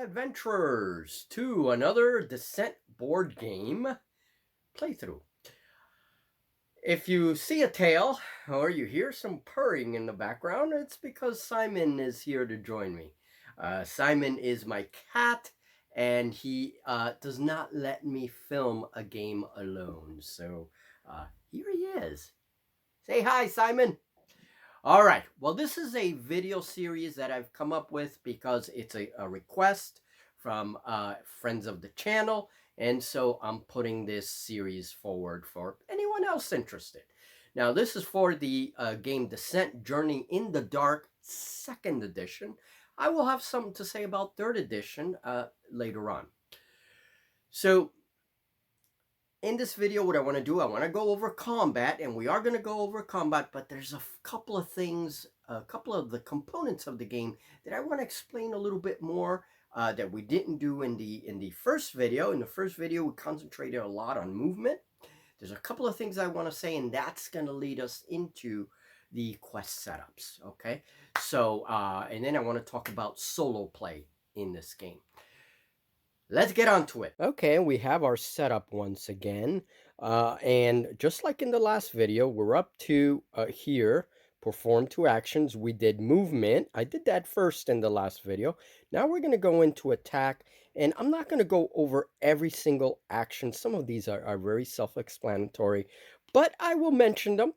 adventurers, to another Descent board game playthrough. If you see a tail or you hear some purring in the background, it's because Simon is here to join me. Simon is my cat, and he does not let me film a game alone. So here he is. Say hi, Simon. All right. Well, this is a video series that I've come up with because it's a request from friends of the channel. And so I'm putting this series forward for anyone else interested. Now, this is for the game Descent Journey in the Dark 2nd edition. I will have something to say about 3rd edition later on. So in this video, what I want to do, I want to go over combat, and we are going to go over combat, but there's a couple of things, a couple of the components of the game that I want to explain a little bit more that we didn't do in the first video. In the first video, we concentrated a lot on movement. There's a couple of things I want to say, and that's going to lead us into the quest setups, okay? So, and then I want to talk about solo play in this game. Let's get on to it. Okay, we have our setup once again. And just like in the last video, we're up to here, perform 2 actions. We did movement. I did that first in the last video. Now we're going to go into attack. And I'm not going to go over every single action. Some of these are very self-explanatory, but I will mention them.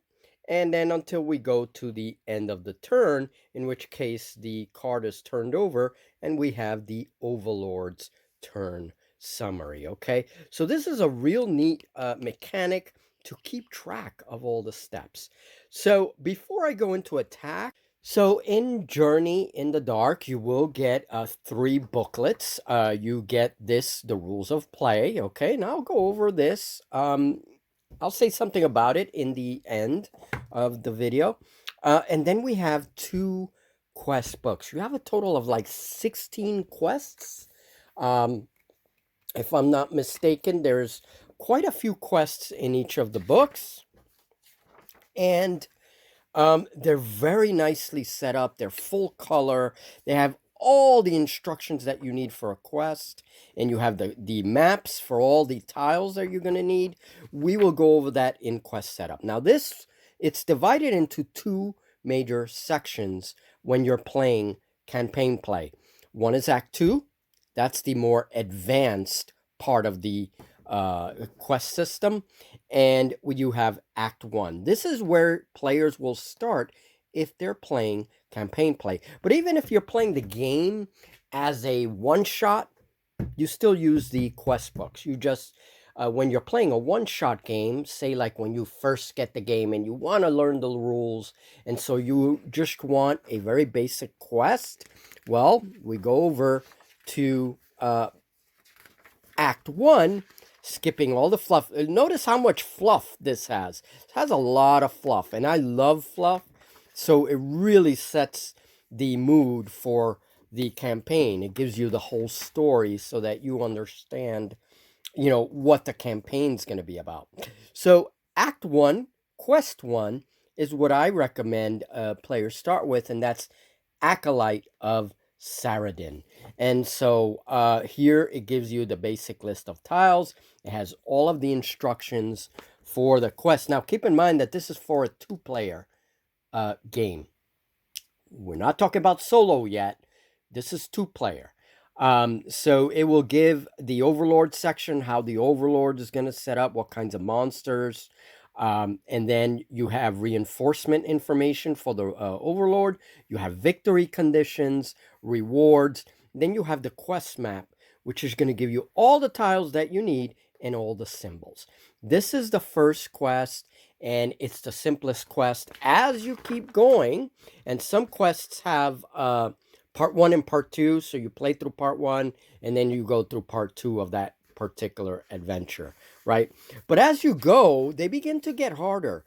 And then until we go to the end of the turn, in which case the card is turned over and we have the Overlord's turn summary. Okay, so this is a real neat mechanic to keep track of all the steps. So before I go into attack, so in Journey in the Dark, you will get 3 booklets. You get this, the rules of play. Okay, now I'll go over this. I'll say something about it in the end of the video. And then we have 2 quest books. You have a total of like 16 quests. If I'm not mistaken, there's quite a few quests in each of the books. And they're very nicely set up. They're full color. They have all the instructions that you need for a quest. And you have the maps for all the tiles that you're going to need. We will go over that in quest setup. Now it's divided into 2 major sections when you're playing campaign play. One is Act 2. That's the more advanced part of the quest system. And you have Act 1. This is where players will start if they're playing campaign play. But even if you're playing the game as a one-shot, you still use the quest books. You just, when you're playing a one-shot game, say like when you first get the game and you want to learn the rules, and so you just want a very basic quest, well, we go over to Act 1, skipping all the fluff. Notice how much fluff this has. It has a lot of fluff, and I love fluff, so it really sets the mood for the campaign. It gives you the whole story so that you understand, you know, what the campaign's going to be about. So Act 1, Quest 1, is what I recommend players start with, and that's Acolyte of Saradin. And so here it gives you the basic list of tiles. It has all of the instructions for the quest. Now keep in mind that this is for a 2-player game. We're not talking about solo yet. This is 2-player. So it will give the Overlord section, how the Overlord is going to set up, what kinds of monsters. And then you have reinforcement information for the Overlord. You have victory conditions, rewards. Then you have the quest map, which is going to give you all the tiles that you need and all the symbols. This is the first quest, and it's the simplest quest. As you keep going, and some quests have part 1 and part 2, so you play through part 1, and then you go through part 2 of that particular adventure, right? But as you go, they begin to get harder.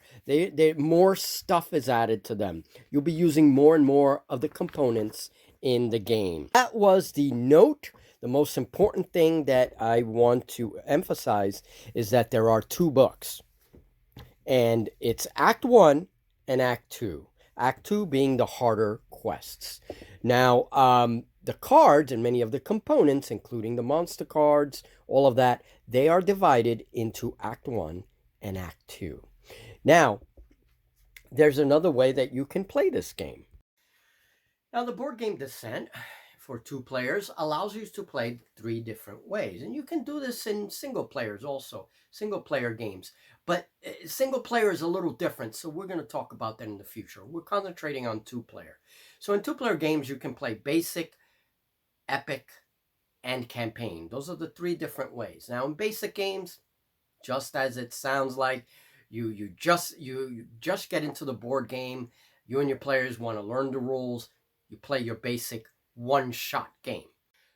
More stuff is added to them. You'll be using more and more of the components in the game. That was the note. The most important thing that I want to emphasize is that there are 2 books. And it's Act 1 and Act 2. Act 2 being the harder quests. Now, the cards and many of the components, including the monster cards, all of that, they are divided into Act 1 and Act 2. Now, there's another way that you can play this game. Now, the board game Descent for 2 players allows you to play 3 different ways. And you can do this in single players also, single player games. But single player is a little different, so we're going to talk about that in the future. We're concentrating on 2-player. So in 2-player games, you can play basic, epic, and campaign. Those are the 3 different ways. Now, in basic games, just as it sounds like, you just get into the board game. You and your players want to learn the rules. You play your basic one-shot game.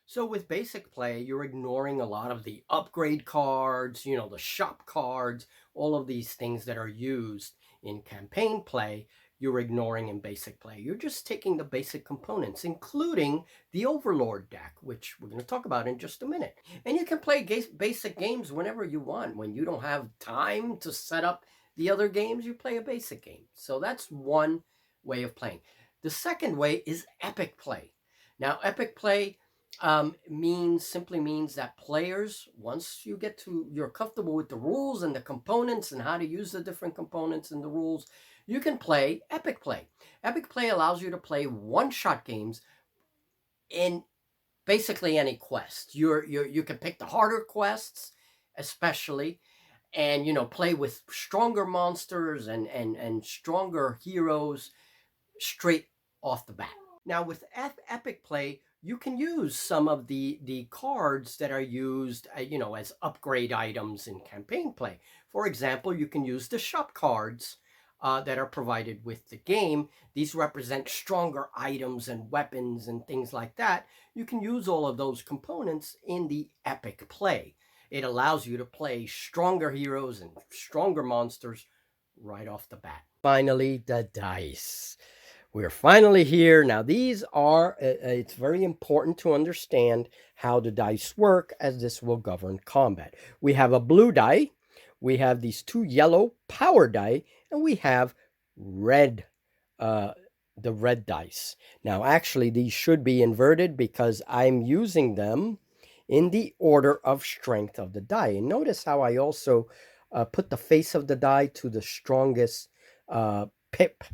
So with basic play, you're ignoring a lot of the upgrade cards, the shop cards, all of these things that are used in campaign play. You're ignoring in basic play. You're just taking the basic components, including the Overlord deck, which we're going to talk about in just a minute. And you can play basic games whenever you want. When you don't have time to set up the other games, you play a basic game. So that's one way of playing. The second way is epic play. Now, epic play simply means that players, once you're comfortable with the rules and the components and how to use the different components and the rules, you can play epic play. Epic play allows you to play one-shot games in basically any quest. You can pick the harder quests, especially, and play with stronger monsters and stronger heroes straight off the bat. Now, with epic play, you can use some of the cards that are used, as upgrade items in campaign play. For example, you can use the shop cards that are provided with the game. These represent stronger items and weapons and things like that. You can use all of those components in the epic play. It allows you to play stronger heroes and stronger monsters right off the bat. Finally, the dice. We're finally here. Now, these are, it's very important to understand how the dice work, as this will govern combat. We have a blue die, we have these 2 yellow power die, and we have red, the red dice. Now, actually, these should be inverted because I'm using them in the order of strength of the die. And notice how I also put the face of the die to the strongest pip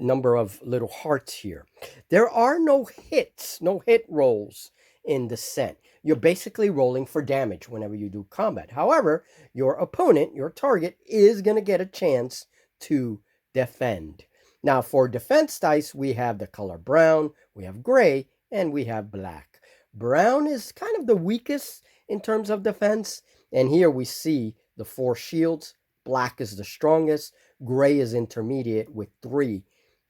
number of little hearts here. There are no hits, no hit rolls in Descent. You're basically rolling for damage whenever you do combat. However, your opponent, your target, is going to get a chance to defend. Now, for defense dice, we have the color brown, we have gray, and we have black. Brown is kind of the weakest in terms of defense, and here we see the 4 shields. Black is the strongest, gray is intermediate with 3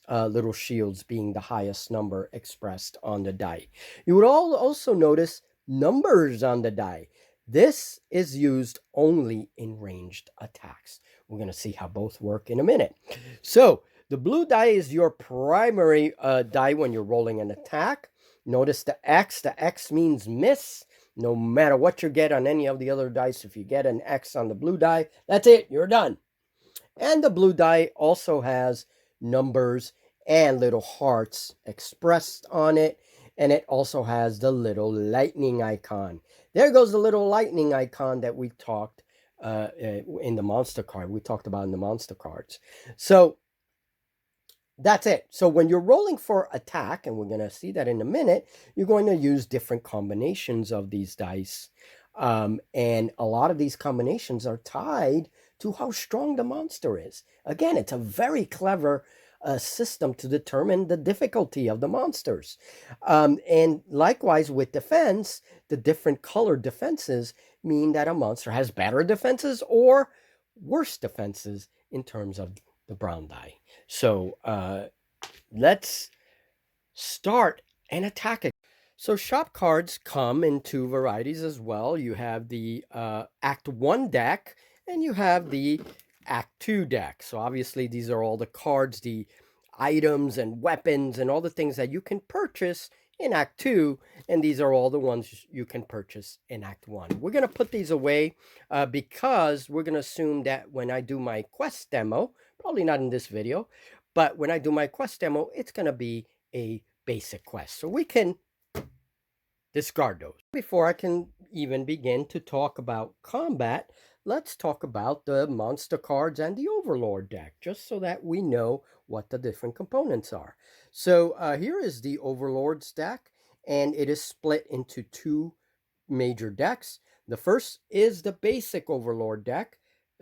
little shields being the highest number expressed on the die. You would also notice numbers on the die. This is used only in ranged attacks. We're going to see how both work in a minute. So the blue die is your primary die when you're rolling an attack. Notice the X. The X means miss. No matter what you get on any of the other dice, if you get an X on the blue die, that's it. You're done. And the blue die also has numbers and little hearts expressed on it, and it also has the little lightning icon. There goes the little lightning icon that we talked in the monster card. We talked about in the monster cards. So that's it. So when you're rolling for attack, and we're going to see that in a minute, you're going to use different combinations of these dice. And a lot of these combinations are tied to how strong the monster is. Again, it's a very clever system to determine the difficulty of the monsters. And likewise with defense, the different colored defenses mean that a monster has better defenses or worse defenses in terms of the brown die. So let's start and attack it. So shop cards come in 2 varieties as well. You have the Act 1 deck and you have the Act 2 deck. So obviously these are all the cards, the items and weapons and all the things that you can purchase in Act 2, and these are all the ones you can purchase in Act 1. We're going to put these away because we're going to assume that when I do my quest demo, probably not in this video, but when I do my quest demo, it's going to be a basic quest. So we can discard those. Before I can even begin to talk about combat, let's talk about the monster cards and the Overlord deck, just so that we know what the different components are. So here is the Overlord's deck, and it is split into two major decks. The first is the basic Overlord deck.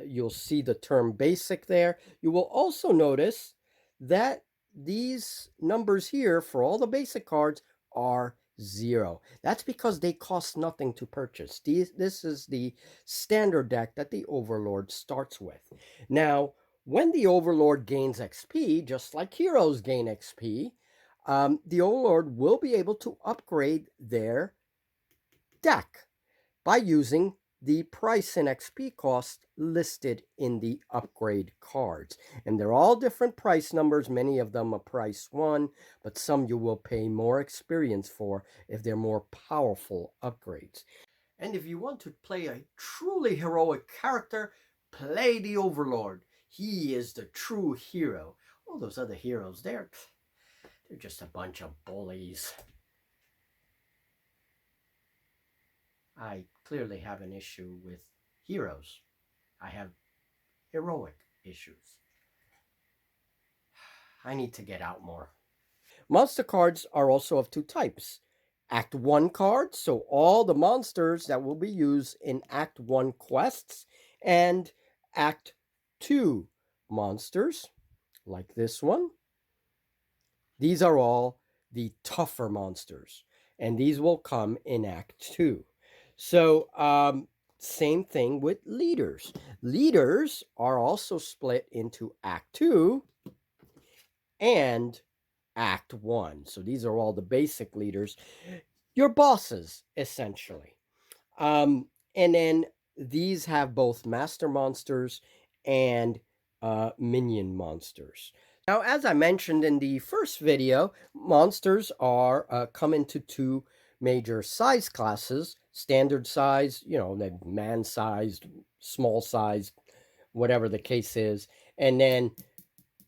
You'll see the term basic there. You will also notice that these numbers here for all the basic cards are 0. That's because they cost nothing to purchase. This is the standard deck that the Overlord starts with. Now, when the Overlord gains XP, just like heroes gain XP, the Overlord will be able to upgrade their deck by using the price and XP cost listed in the upgrade cards. And they're all different price numbers. Many of them are price 1, but some you will pay more experience for if they're more powerful upgrades. And if you want to play a truly heroic character, play the Overlord. He is the true hero. All those other heroes, they're just a bunch of bullies. I clearly have an issue with heroes. I have heroic issues. I need to get out more. Monster cards are also of two types. Act 1 cards, so all the monsters that will be used in Act 1 quests, and Act 2 monsters, like this one. These are all the tougher monsters, and these will come in Act 2. So, same thing with leaders. Leaders are also split into Act 2 and Act 1. So these are all the basic leaders. Your bosses, essentially. And then these have both master monsters and minion monsters. Now, as I mentioned in the first video, monsters are come into two major size classes: standard size, the man-sized, small-sized, whatever the case is, and then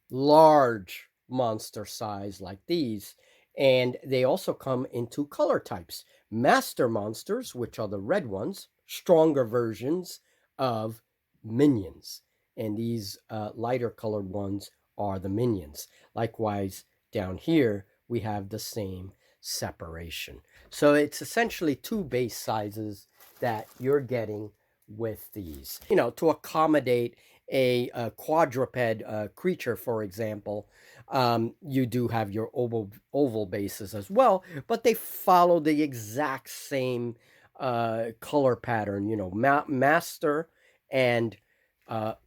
large monster size like these. And they also come into color types: master monsters, which are the red ones, stronger versions of minions, and these lighter colored ones are the minions. Likewise, down here we have the same separation. So it's essentially two base sizes that you're getting with these. To accommodate a quadruped creature, for example, you do have your oval bases as well, but they follow the exact same color pattern, master and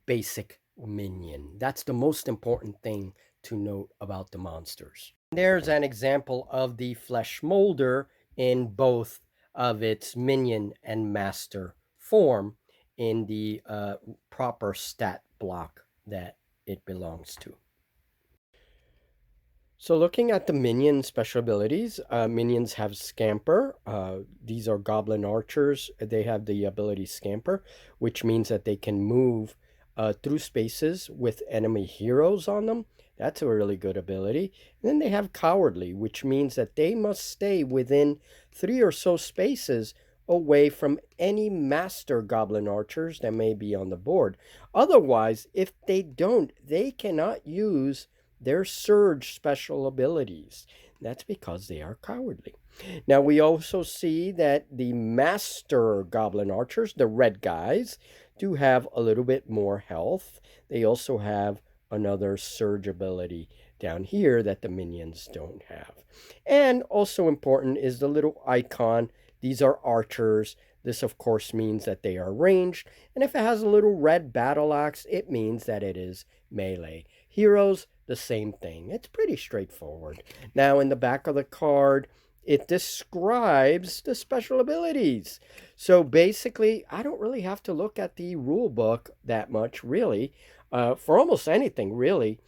basic minion. That's the most important thing to note about the monsters. There's an example of the flesh molder in both of its minion and master form in the proper stat block that it belongs to. So looking at the minion special abilities, minions have Scamper. These are goblin archers. They have the ability Scamper, which means that they can move through spaces with enemy heroes on them. That's a really good ability. And then they have Cowardly, which means that they must stay within 3 or so spaces away from any master goblin archers that may be on the board. Otherwise, if they don't, they cannot use their surge special abilities. That's because they are cowardly. Now, we also see that the master goblin archers, the red guys, do have a little bit more health. They also have another surge ability down here that the minions don't have. And also important is the little icon. These are archers. This, of course, means that they are ranged. And if it has a little red battle axe, it means that it is melee. Heroes, the same thing. It's pretty straightforward. Now, in the back of the card, it describes the special abilities. So basically, I don't really have to look at the rule book that much, really, for almost anything, really,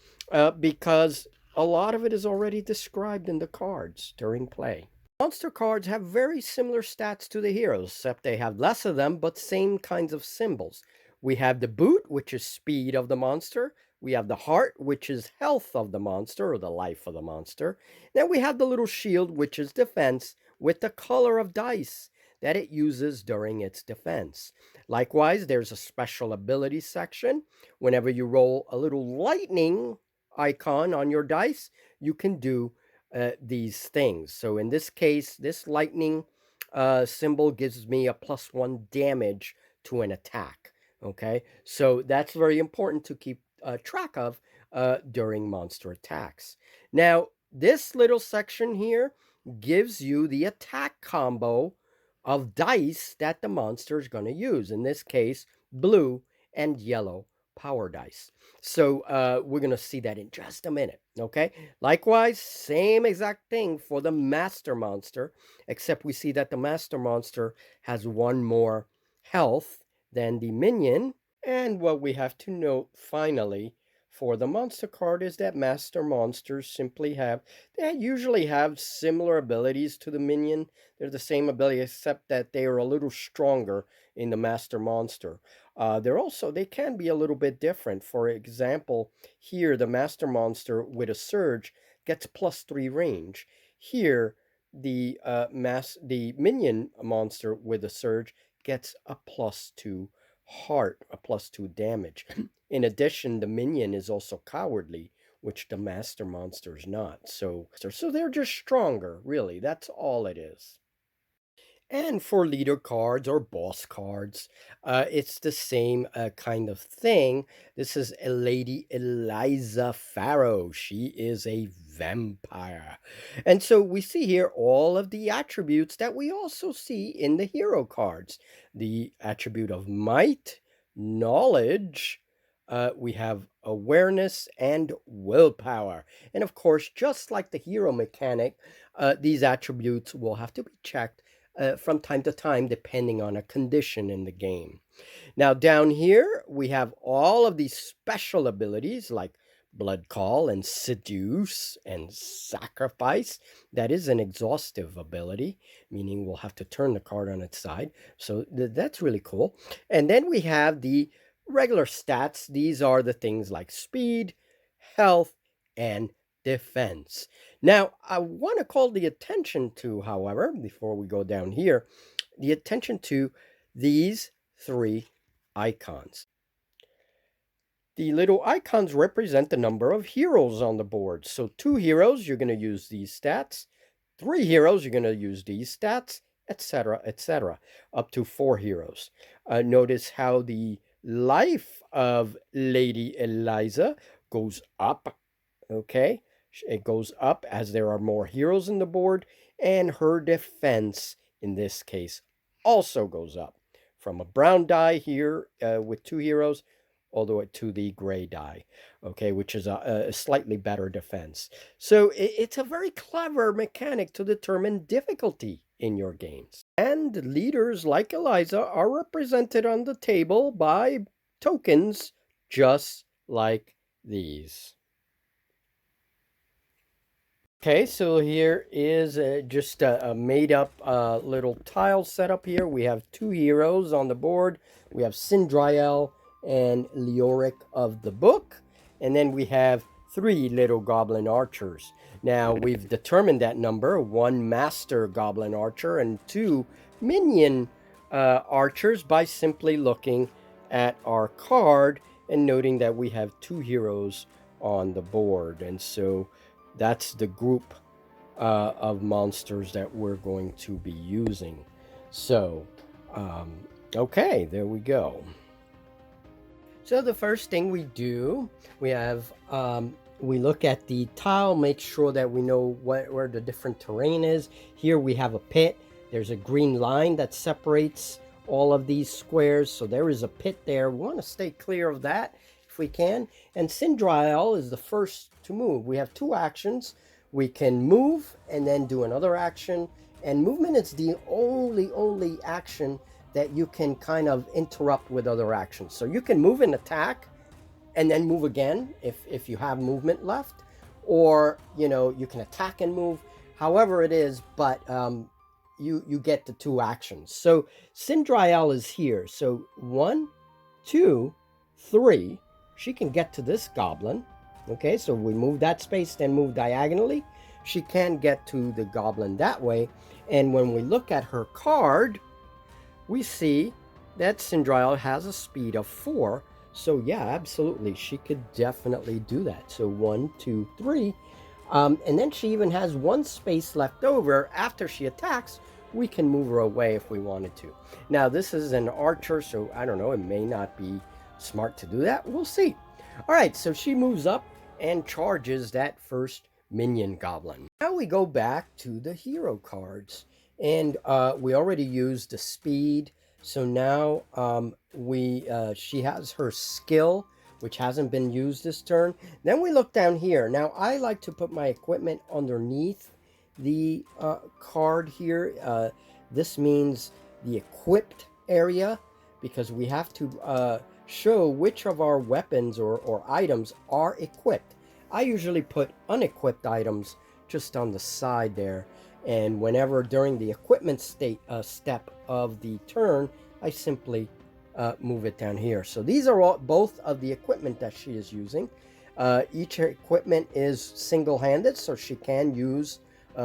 because a lot of it is already described in the cards during play. Monster cards have very similar stats to the heroes, except they have less of them, but same kinds of symbols. We have the boot, which is speed of the monster. We have the heart, which is health of the monster, or the life of the monster. Then we have the little shield, which is defense, with the color of dice that it uses during its defense. Likewise, there's a special ability section. Whenever you roll a little lightning icon on your dice, you can do these things. So in this case, this lightning symbol gives me a +1 damage to an attack. Okay, so that's very important to keep track of during monster attacks. Now, this little section here gives you the attack combo of dice that the monster is going to use. In this case, blue and yellow power dice. So we're going to see that in just a minute. Okay. Likewise, same exact thing for the master monster, except we see that the master monster has one more health than the minion. And what we have to note finally for the monster card is that master monsters they usually have similar abilities to the minion. They're the same ability, except that they are a little stronger in the master monster. They can be a little bit different. For example, here the master monster with a surge gets +3 range. Here, the minion monster with a surge gets a +2 heart, a +2 damage. In addition, the minion is also cowardly, which the master monster is not. So they're just stronger, really. That's all it is. And for leader cards or boss cards, it's the same kind of thing. This is a Lady Eliza Farrow. She is a vampire. And so we see here all of the attributes that we also see in the hero cards. The attribute of might, knowledge, we have awareness and willpower. And of course, just like the hero mechanic, these attributes will have to be checked from time to time, depending on a condition in the game. Now, down here, we have all of these special abilities like Blood Call and Seduce and Sacrifice. That is an exhaustive ability, meaning we'll have to turn the card on its side. So that's really cool. And then we have the regular stats. These are the things like speed, health, and defense. Now, I want to call the attention to, however, before we go down here, the attention to these 3 icons. The little icons represent the number of heroes on the board. So 2 heroes, you're going to use these stats. 3 heroes, you're going to use these stats, etc., etc., up to 4 heroes. Notice how the life of Lady Eliza goes up, okay? It goes up as there are more heroes in the board, and her defense, in this case, also goes up from a brown die here with 2 heroes all the way to the gray die, okay, which is a slightly better defense. So it's a very clever mechanic to determine difficulty in your games. And leaders like Eliza are represented on the table by tokens just like these. Okay, so here is just a made-up little tile setup here. We have 2 heroes on the board. We have Sindriel and Leoric of the book. And then we have 3 little goblin archers. Now, we've determined that number, 1 master goblin archer and 2 minion archers by simply looking at our card and noting that we have 2 heroes on the board. And so that's the group of monsters that we're going to be using. So, okay, there we go. So the first thing we do, we look at the tile, make sure that we know where the different terrain is. Here we have a pit. There's a green line that separates all of these squares. So there is a pit there. We want to stay clear of that if we can. And Sindriel is the first to move. We have 2 actions. We can move and then do another action. And movement is the only action that you can kind of interrupt with other actions. So you can move and attack and then move again if you have movement left. Or, you can attack and move. However it is, but you get the 2 actions. So Sindriel is here. So 1, 2, 3. She can get to this goblin. Okay, so we move that space, then move diagonally. she can get to the goblin that way. And when we look at her card, we see that Sindriel has a speed of 4. So yeah, absolutely, she could definitely do that. So 1, 2, 3. And then she even has 1 space left over. After she attacks, we can move her away if we wanted to. Now, this is an archer, so I don't know, it may not be smart to do that. We'll see. All right, so she moves up and charges that first minion goblin. Now we go back to the hero cards. And we already used the speed. So now she has her skill, which hasn't been used this turn. Then we look down here. Now, I like to put my equipment underneath the card here. This means the equipped area, because we have to show which of our weapons or items are equipped. I usually put unequipped items just on the side there. And whenever during the equipment step of the turn, I simply move it down here. So these are both of the equipment that she is using. Each equipment is single-handed, so she can use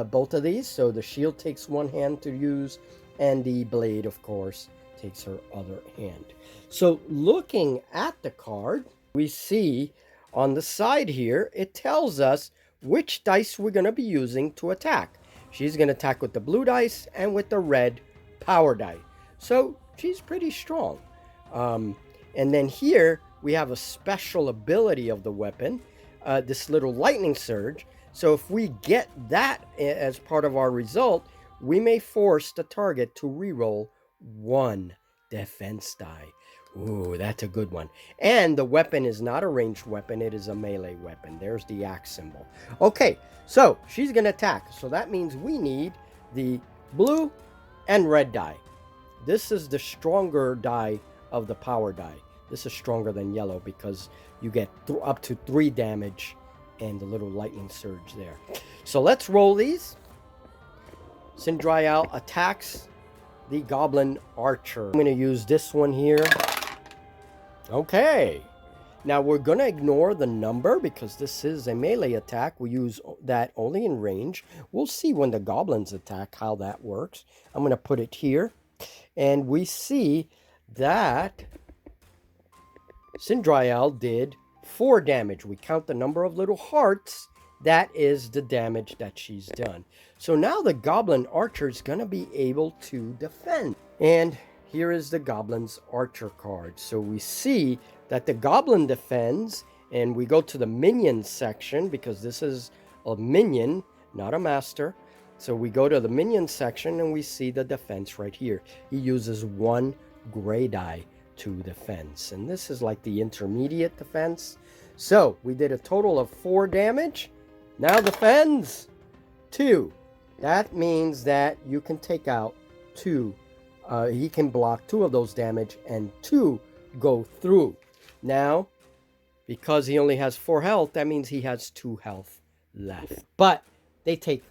both of these. So the shield takes one hand to use, and the blade, of course, takes her other hand. So looking at the card, we see on the side here, it tells us which dice we're going to be using to attack. She's going to attack with the blue dice and with the red power die. So she's pretty strong. And then here we have a special ability of the weapon, this little lightning surge. So if we get that as part of our result, we may force the target to reroll 1 defense die. Ooh, that's a good one. And the weapon is not a ranged weapon, it is a melee weapon. There's the axe symbol. Okay, so she's going to attack. So that means we need the blue and red die. This is the stronger die of the power die. This is stronger than yellow because you get up to 3 damage and the little lightning surge there. So let's roll these. Sindriel attacks the goblin archer. I'm going to use this one here. Okay. Now we're going to ignore the number because this is a melee attack. We use that only in range. We'll see when the goblins attack how that works. I'm going to put it here. And we see that Sindriel did 4 damage. We count the number of little hearts. That is the damage that she's done. So now the goblin archer is going to be able to defend. And here is the goblin's archer card. So we see that the goblin defends, and we go to the minion section because this is a minion, not a master. So we go to the minion section and we see the defense right here. He uses 1 gray die to defense, and this is like the intermediate defense. So we did a total of 4 damage. Now defends 2. That means that you can take out 2. He can block 2 of those damage and 2 go through. Now, because he only has 4 health, that means he has 2 health left. But they take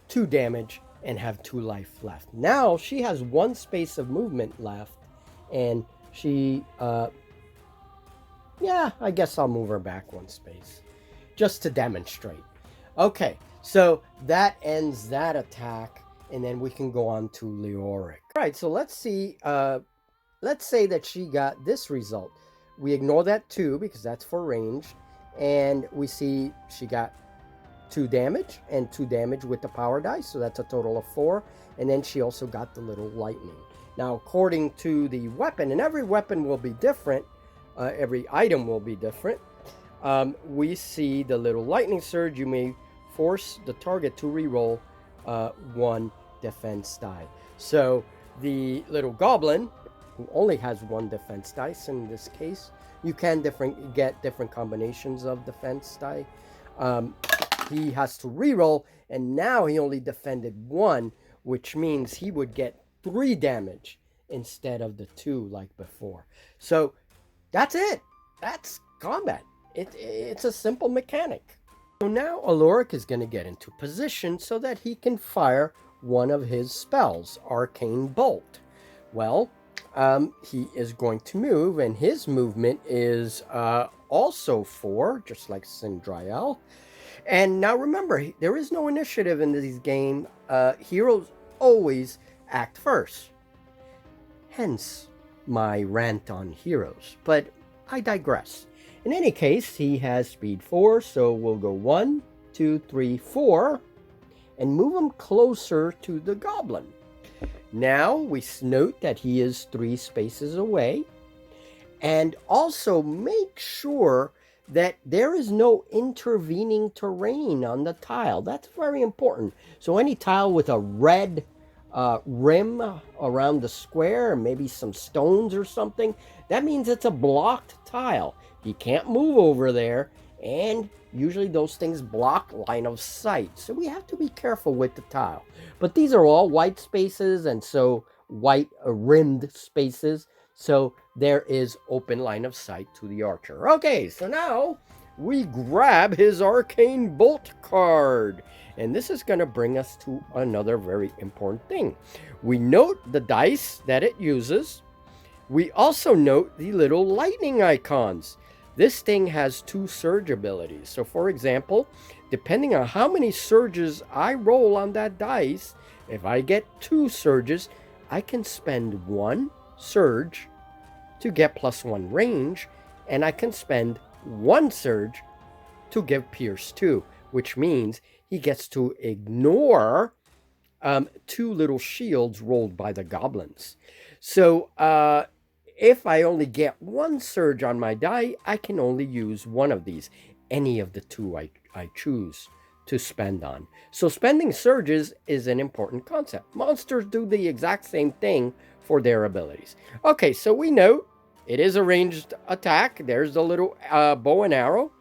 2 damage and have 2 life left. Now she has 1 space of movement left, and she, yeah, I guess I'll move her back 1 space just to demonstrate. Okay, so that ends that attack, and then we can go on to Leoric. All right, so let's see. Let's say that she got this result. We ignore that 2 because that's for range, and we see she got 2 damage and 2 damage with the power dice, so that's a total of 4. And then she also got the little lightning. Now, according to the weapon, and every weapon will be different, every item will be different, we see the little lightning surge. You may force the target to reroll 1 defense die. So the little goblin, who only has 1 defense dice in this case, you can get different combinations of defense die. He has to reroll, and now he only defended 1, which means he would get 3 damage instead of the 2 like before. So that's it. That's combat. It's a simple mechanic. So now Aloric is going to get into position so that he can fire one of his spells, Arcane Bolt. Well, he is going to move, and his movement is also 4, just like Sindriel. And now remember, there is no initiative in this game. Heroes always act first. Hence my rant on heroes. But I digress. In any case, he has speed 4, so we'll go 1, 2, 3, 4, and move him closer to the goblin. Now we note that he is 3 spaces away. And also make sure that there is no intervening terrain on the tile. That's very important. So any tile with a red rim around the square, maybe some stones or something, that means it's a blocked tile. You can't move over there, and usually those things block line of sight. So we have to be careful with the tile. But these are all white spaces, and so white rimmed spaces. So there is open line of sight to the archer. Okay, so now we grab his arcane bolt card. And this is going to bring us to another very important thing. We note the dice that it uses. We also note the little lightning icons. This thing has 2 surge abilities. So for example, depending on how many surges I roll on that dice, if I get 2 surges, I can spend 1 surge to get +1 range, and I can spend 1 surge to give Pierce 2, which means he gets to ignore 2 little shields rolled by the goblins. So if I only get 1 surge on my die, I can only use 1 of these, any of the 2 I choose to spend on. So spending surges is an important concept. Monsters do the exact same thing for their abilities. Okay, so we know it is a ranged attack. There's the little bow and arrow.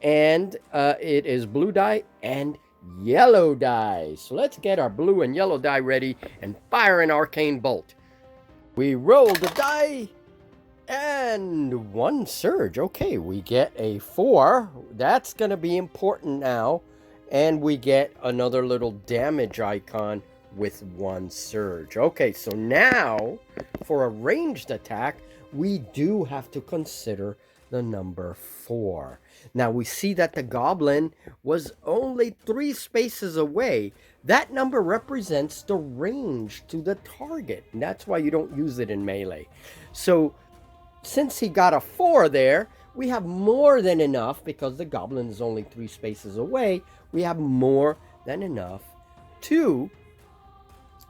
And it is blue die and yellow die. So let's get our blue and yellow die ready and fire an arcane bolt. We roll the die and 1 surge. Okay, we get a 4. That's going to be important now. And we get another little damage icon with 1 surge. Okay, so now for a ranged attack, we do have to consider the number 4. Now we see that the goblin was only 3 spaces away. That number represents the range to the target, and that's why you don't use it in melee. So since he got a 4 there, we have more than enough, because the goblin is only 3 spaces away, we have more than enough to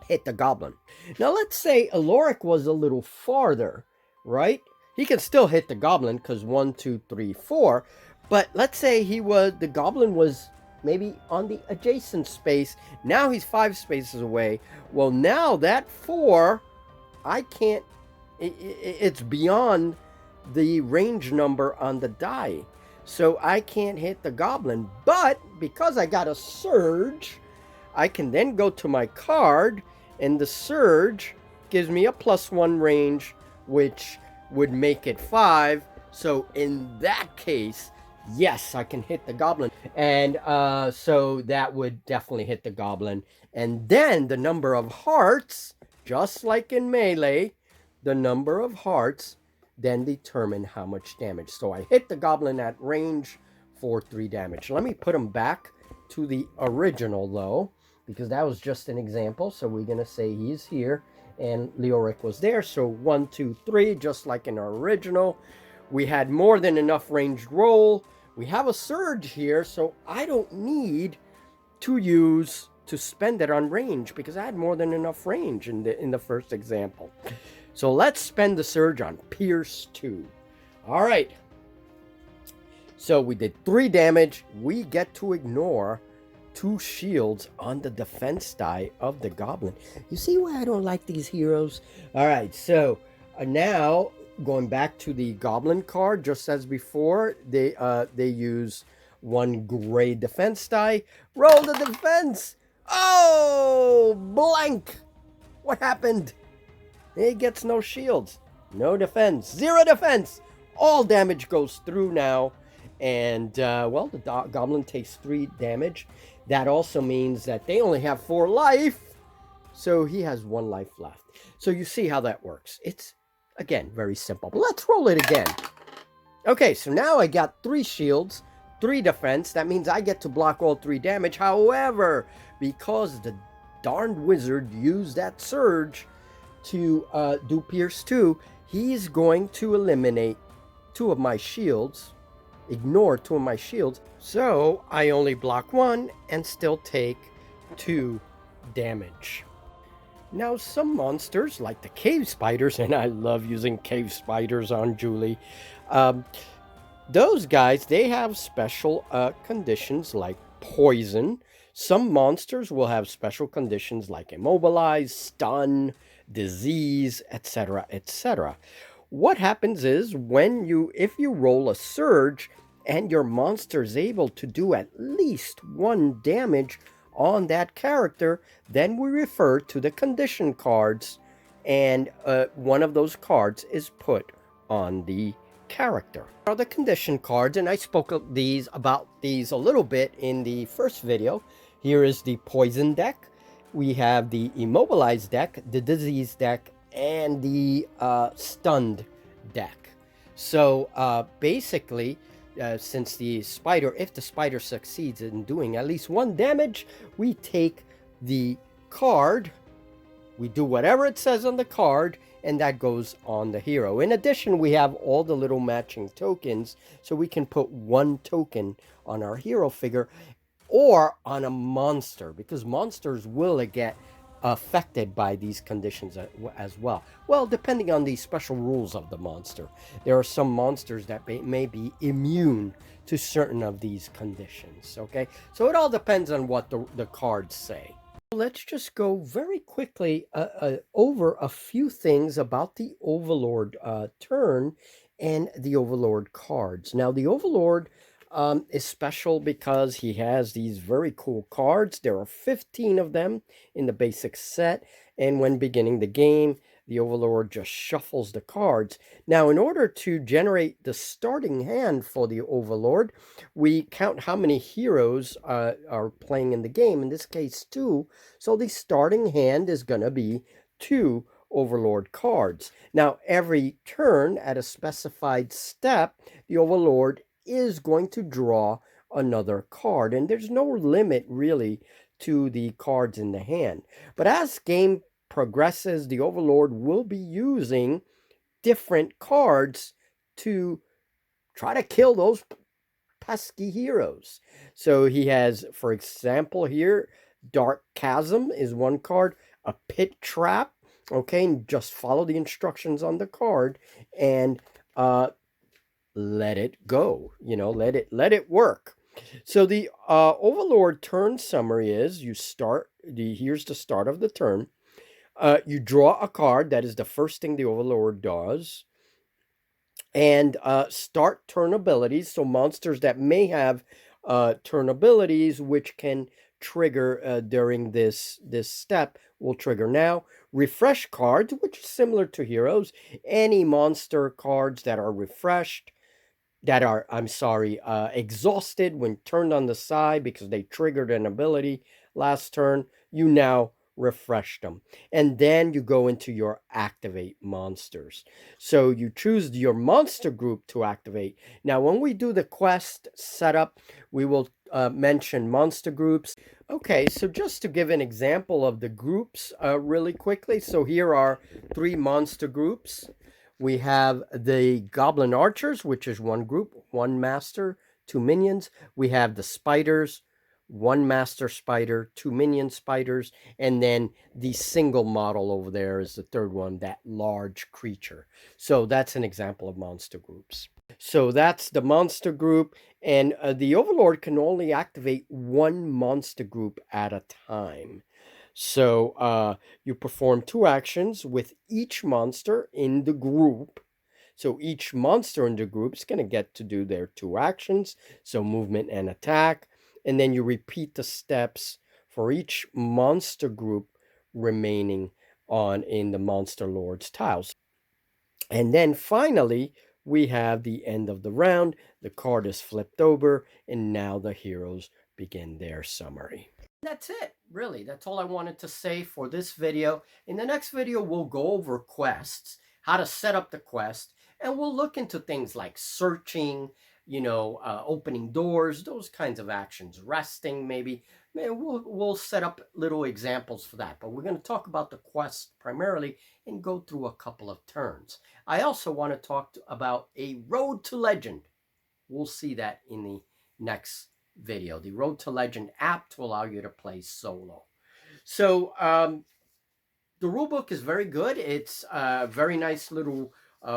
hit the goblin. Now let's say Aloric was a little farther, right? He can still hit the goblin because 1, 2, 3, 4. But let's say the goblin was maybe on the adjacent space. Now he's 5 spaces away. Well, now that 4, I can't, it's beyond the range number on the die. So I can't hit the goblin. But because I got a surge, I can then go to my card, and the surge gives me a +1 range, which would make it 5. So in that case, yes, I can hit the goblin. And so that would definitely hit the goblin. And then the number of hearts, just like in melee, the number of hearts then determine how much damage. So I hit the goblin at range for 3 damage. Let me put him back to the original, though, because that was just an example. So we're going to say he's here, and Leoric was there. So 1, 2, 3, just like in our original. We had more than enough ranged roll. We have a surge here, so I don't need to spend it on range, because I had more than enough range in the first example. So let's spend the surge on Pierce 2. All right. So we did 3 damage. We get to ignore 2 shields on the defense die of the goblin. You see why I don't like these heroes? All right, so now going back to the goblin card, just as before, they use 1 gray defense die. Roll the defense. Oh, blank. What happened? He gets no shields, no defense, 0 defense. All damage goes through now. And, well, the goblin takes 3 damage. That also means that they only have 4 life. So he has 1 life left. So you see how that works. It's, again, very simple. But let's roll it again. Okay, so now I got 3 shields, 3 defense. That means I get to block all 3 damage. However, because the darned wizard used that surge to do Pierce 2, he's going to eliminate 2 of my shields, ignore 2 of my shields, so I only block 1 and still take 2 damage. Now, some monsters, like the cave spiders, and I love using cave spiders on Julie, those guys, they have special conditions like poison. Some monsters will have special conditions like immobilize, stun, disease, etc., etc. What happens is if you roll a surge and your monster is able to do at least 1 damage on that character, then we refer to the condition cards, and one of those cards is put on the character. Are the condition cards, and I spoke about these a little bit in the first video. Here is the poison deck. We have the immobilized deck, the disease deck, and the stunned deck. So basically, since if the spider succeeds in doing at least 1 damage, we take the card, we do whatever it says on the card, and that goes on the hero. In addition, we have all the little matching tokens, so we can put 1 token on our hero figure or on a monster, because monsters will get affected by these conditions as well. Well, depending on the special rules of the monster. There are some monsters that may be immune to certain of these conditions, okay? So it all depends on what the cards say. Let's just go very quickly over a few things about the Overlord turn and the Overlord cards. Now, the Overlord is special because he has these very cool cards. There are 15 of them in the basic set, and when beginning the game, the Overlord just shuffles the cards. Now, in order to generate the starting hand for the Overlord, we count how many heroes are playing in the game, in this case 2. So the starting hand is going to be 2 Overlord cards. Now, every turn at a specified step, the Overlord is going to draw another card, and there's no limit really to the cards in the hand. But as game progresses, the Overlord will be using different cards to try to kill those pesky heroes. So he has, for example, here, Dark Chasm is 1 card, a Pit Trap, okay, and just follow the instructions on the card and let it go, let it work. So the Overlord turn summary is here's the start of the turn. You draw a card. That is the first thing the Overlord does. And start turn abilities. So monsters that may have turn abilities which can trigger during this step will trigger now. Refresh cards, which is similar to heroes. Any monster cards that are refreshed, exhausted when turned on the side because they triggered an ability last turn, you now refresh them. And then you go into your activate monsters. So you choose your monster group to activate. Now, when we do the quest setup, we will mention monster groups. Okay, so just to give an example of the groups really quickly. So here are 3 monster groups. We have the Goblin Archers, which is 1 group, 1 master, 2 minions. We have the Spiders, 1 master spider, 2 minion spiders, and then the single model over there is the 3rd one, that large creature. So that's an example of monster groups. So that's the monster group, and the Overlord can only activate 1 monster group at a time. So you perform 2 actions with each monster in the group. So each monster in the group is going to get to do their 2 actions. So movement and attack. And then you repeat the steps for each monster group remaining in the Monster Lord's tiles. And then finally, we have the end of the round. The card is flipped over, and now the heroes begin their summary. That's it, really. That's all I wanted to say for this video. In the next video, we'll go over quests, how to set up the quest, and we'll look into things like searching, opening doors, those kinds of actions, resting maybe. We'll set up little examples for that, but we're going to talk about the quest primarily and go through a couple of turns. I also want to talk about a road to legend. We'll see that in the next video. The Road to Legend app to allow you to play solo. So the rule book is very good. It's a very nice little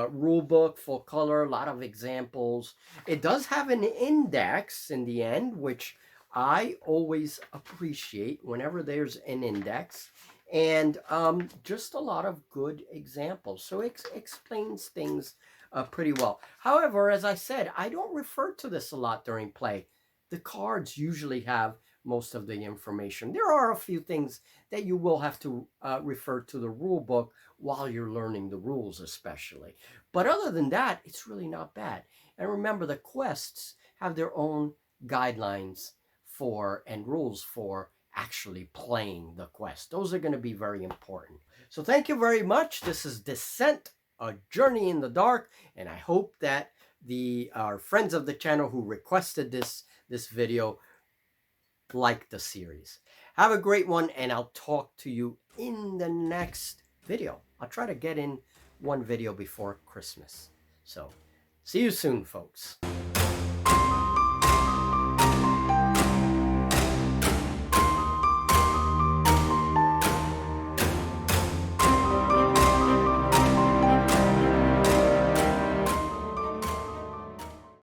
rule book, full color, a lot of examples. It does have an index in the end, which I always appreciate whenever there's an index. And just a lot of good examples. So it explains things pretty well. However, as I said, I don't refer to this a lot during play. The cards usually have most of the information. There are a few things that you will have to refer to the rule book while you're learning the rules, especially. But other than that, it's really not bad. And remember, the quests have their own guidelines for and rules for actually playing the quest. Those are going to be very important. So thank you very much. This is Descent, a Journey in the Dark, and I hope that our friends of the channel who requested this video like the series. Have a great one, and I'll talk to you in the next video. I'll try to get in one video before Christmas. So, see you soon, folks.